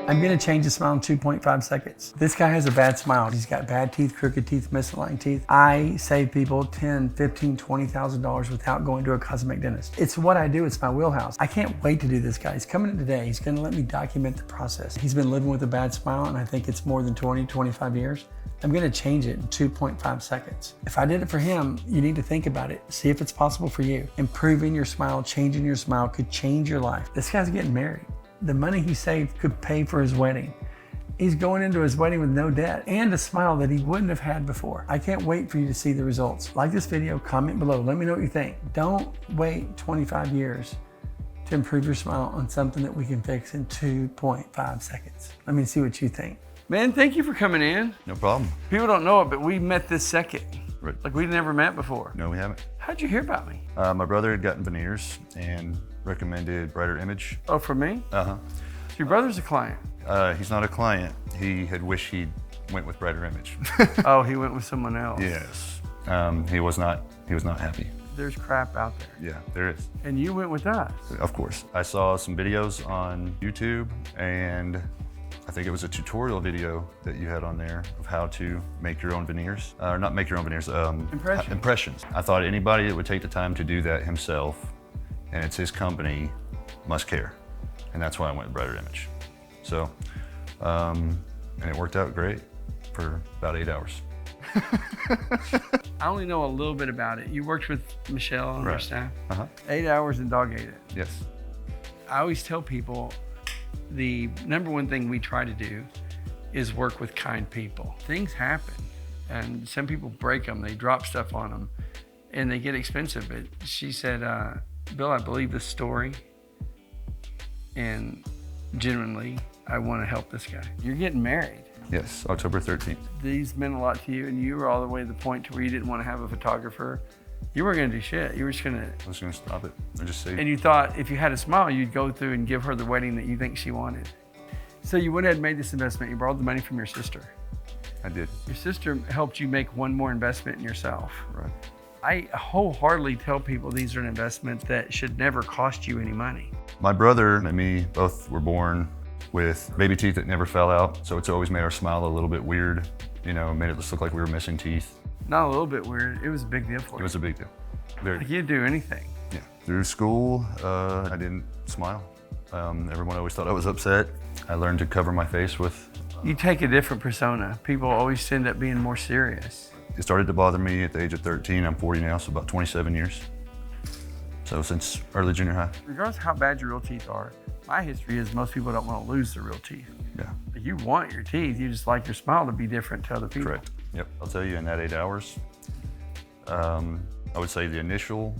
I'm gonna change his smile in 2.5 seconds. This guy has a bad smile. He's got bad teeth, crooked teeth, misaligned teeth. I save people $10,000, $15,000, $20,000 without going to a cosmetic dentist. It's what I do, it's my wheelhouse. I can't wait to do this, guy. He's coming in today. He's gonna let me document the process. He's been living with a bad smile, and I think it's more than 20, 25 years. I'm gonna change it in 2.5 seconds. If I did it for him, you need to think about it. See if it's possible for you. Improving your smile, changing your smile could change your life. This guy's getting married. The money he saved could pay for his wedding. He's going into his wedding with no debt and a smile that he wouldn't have had before. I can't wait for you to see the results. Like this video, comment below, let me know what you think. Don't wait 25 years to improve your smile on something that we can fix in 2.5 seconds. Let me see what you think. Man, thank you for coming in. No problem. People don't know it, but we met this second. Right. Like we'd never met before. No, we haven't. How'd you hear about me? My brother had gotten veneers and recommended Brighter Image. Oh, for me? Uh-huh. So your brother's a client? He's not a client. He had wished he went with Brighter Image. Oh, he went with someone else. Yes. He was not happy. There's crap out there. Yeah, there is. And you went with us. Of course. I saw some videos on YouTube, and I think it was a tutorial video that you had on there of how to make your own veneers. Or not make your own veneers, impressions. I thought anybody that would take the time to do that himself, and it's his company, must care. And that's why I went with Brighter Image. So, and it worked out great for about 8 hours. I only know a little bit about it. You worked with Michelle and her staff. 8 hours and dog ate it. Yes. I always tell people the number one thing we try to do is work with kind people. Things happen and some people break them. They drop stuff on them and they get expensive. But she said, Bill, I believe this story and genuinely, I want to help this guy. You're getting married. Yes, October 13th. These meant a lot to you, and you were all the way to the point to where you didn't want to have a photographer. You weren't going to do shit. You were just going to... I was going to stop it and just say... And you thought if you had a smile, you'd go through and give her the wedding that you think she wanted. So you went ahead and made this investment. You borrowed the money from your sister. I did. Your sister helped you make one more investment in yourself. Right. I wholeheartedly tell people these are an investment that should never cost you any money. My brother and me both were born with baby teeth that never fell out, so it's always made our smile a little bit weird. You know, made it just look like we were missing teeth. Not a little bit weird. It was a big deal for you. It was a big deal. Very. Like you'd do anything. Yeah. Through school, I didn't smile. Everyone always thought I was upset. I learned to cover my face with... You take a different persona. People always end up being more serious. It started to bother me at the age of 13. I'm 40 now, so about 27 years. So since early junior high. Regardless of how bad your real teeth are, my history is most people don't want to lose their real teeth. Yeah. Like you want your teeth, you just like your smile to be different to other people. Correct. Yep. I'll tell you, in that 8 hours, I would say the initial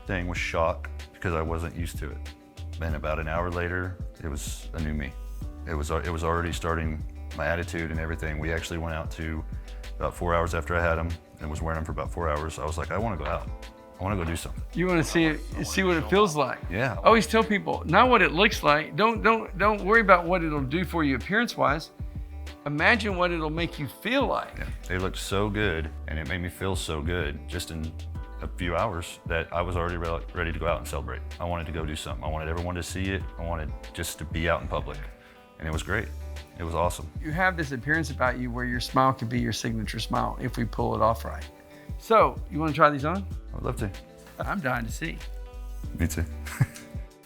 thing was shock because I wasn't used to it. Then about an hour later, it was a new me. It was already starting my attitude and everything. We actually went out to about 4 hours after I had them and was wearing them for about 4 hours. I was like, I want to go out. I want to go do something. You want to see what it feels like. Yeah. I always tell people, not what it looks like. Don't worry about what it'll do for you appearance-wise. Imagine what it'll make you feel like. Yeah. They looked so good, and it made me feel so good just in a few hours that I was already ready to go out and celebrate. I wanted to go do something. I wanted everyone to see it. I wanted just to be out in public, and it was great. It was awesome. You have this appearance about you where your smile could be your signature smile if we pull it off right. So, you want to try these on? I would love to. I'm dying to see. Me too.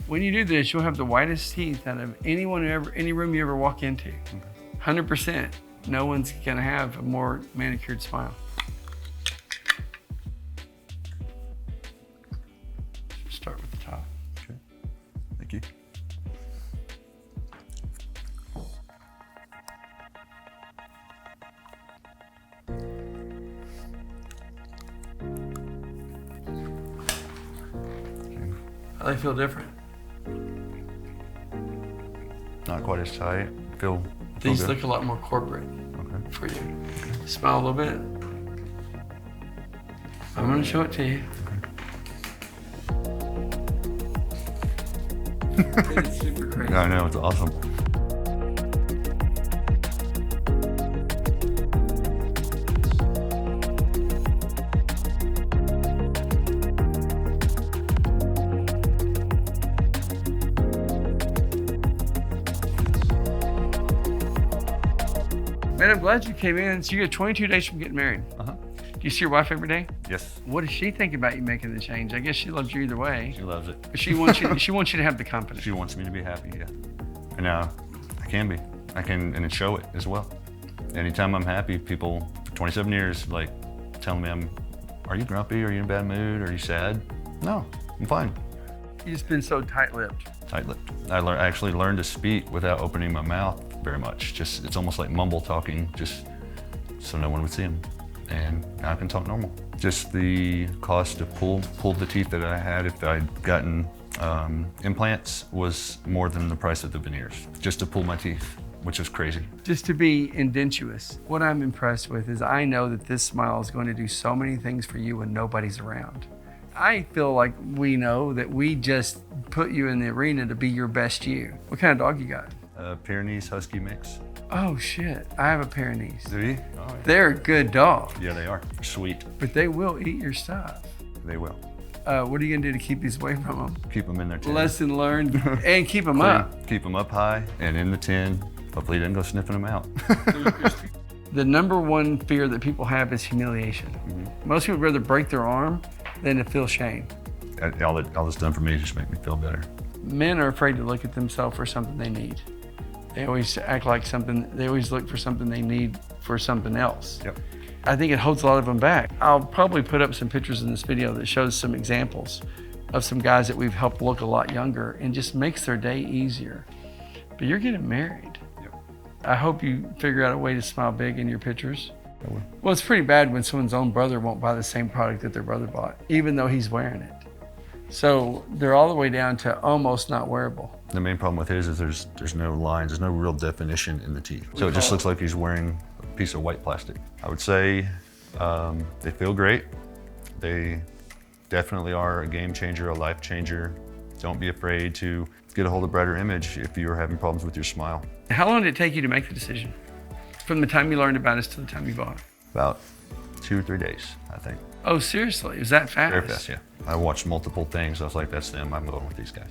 When you do this, you'll have the whitest teeth out of any room you ever walk into. 100%. No one's gonna have a more manicured smile. Start with the top. Okay. Thank you. How do they feel different? Not quite as tight. Feel These good. look a lot more corporate for you. Smile a little bit. I'm gonna show it to you. It's super crazy. I know, it's awesome. Man, I'm glad you came in. So you got 22 days from getting married. Uh-huh. Do you see your wife every day? Yes. What does she think about you making the change? I guess she loves you either way. She loves it. But she wants you. She wants you to have the confidence. She wants me to be happy, yeah. And I can be. I can, and show it as well. Anytime I'm happy, people for 27 years, like, telling me are you grumpy? Are you in a bad mood? Are you sad? No, I'm fine. You just been so tight-lipped. Tight-lipped. I actually learned to speak without opening my mouth very much. Just, it's almost like mumble talking, just so no one would see them. And now I can talk normal. Just the cost to pull the teeth that I had if I'd gotten implants was more than the price of the veneers, just to pull my teeth, which was crazy. Just to be indentuous. What I'm impressed with is I know that this smile is going to do so many things for you when nobody's around. I feel like we know that we just put you in the arena to be your best you. What kind of dog you got? Pyrenees Husky mix. Oh shit, I have a Pyrenees. Do you? Oh, yeah. They're a good dog. Yeah, they are. They're sweet. But they will eat your stuff. They will. What are you gonna do to keep these away from them? Keep them in their tin. Lesson learned, and keep them up. Keep them up high and in the tin. Hopefully you didn't go sniffing them out. The number one fear that people have is humiliation. Mm-hmm. Most people would rather break their arm than to feel shame. All that's done for me is just make me feel better. Men are afraid to look at themselves for something they need. They always act like they always look for something they need for something else. Yep. I think it holds a lot of them back. I'll probably put up some pictures in this video that shows some examples of some guys that we've helped look a lot younger and just makes their day easier. But you're getting married. Yep. I hope you figure out a way to smile big in your pictures. I will. Well, it's pretty bad when someone's own brother won't buy the same product that their brother bought, even though he's wearing it. So they're all the way down to almost not wearable. The main problem with his is there's no lines, there's no real definition in the teeth. So it just looks like he's wearing a piece of white plastic. I would say they feel great. They definitely are a game changer, a life changer. Don't be afraid to get a hold of Brighter Image if you're having problems with your smile. How long did it take you to make the decision? From the time you learned about us to the time you bought it? About 2 or 3 days, I think. Oh, seriously? Is that fast? Very fast, yeah. I watched multiple things. I was like, that's them. I'm going with these guys.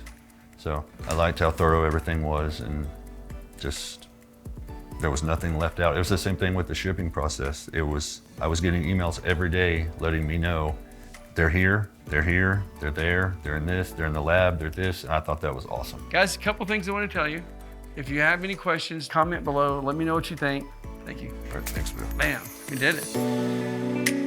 So I liked how thorough everything was, and just there was nothing left out. It was the same thing with the shipping process. I was getting emails every day letting me know they're here, they're there, they're in this, they're in the lab, they're this. And I thought that was awesome. Guys, a couple things I want to tell you. If you have any questions, comment below. Let me know what you think. Thank you. All right, thanks, Bill. Bam, we did it.